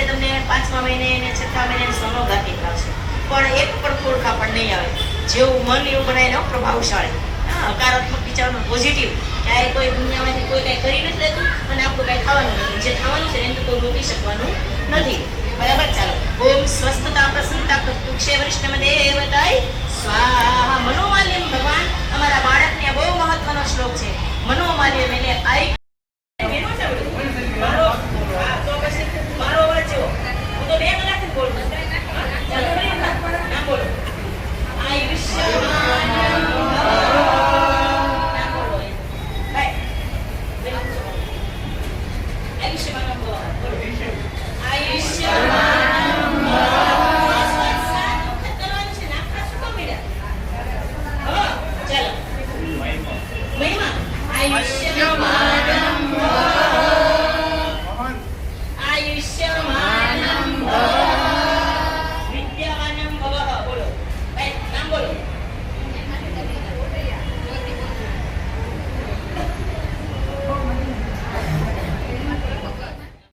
તમને 5મા મહિને અને 6મા મહિને સોનોગ્રાફી કરાવશે, પણ એક પણ થોડું કાપડ નહીં આવે. જેવું મન એવું બનાવીને પ્રભાવશાળી, હકારાત્મક વિચારનો, પોઝિટિવ. ક્યાંય કોઈ દુનિયામાંથી કોઈ કાંઈ કરી નથી લેતું અને આપણું કાંઈ થવાનું નથી. જે થવાનું છે એને તો કોઈ રોકી શકવાનું નથી. બરાબર? ચાલો. ઓમ સ્વસ્થતા પ્રસન્નતા પ્રત્યુક્ષે વરિષ્ઠમ દેવતાય સ્વાહા. મનોમાલ્યમ ભગવાન અમારા બાળકને બહુ મહત્વનો શ્લોક છે. મનોમાલ્યમ એટલે આઈ મારો અવાજ જેવો હું તો 2 કલાકથી બોલું છું. ચાલો ના બોલો. આયુષ્યમાન ના બોલો. આયુષ્યમાન બોલો. આયુષ્યમાન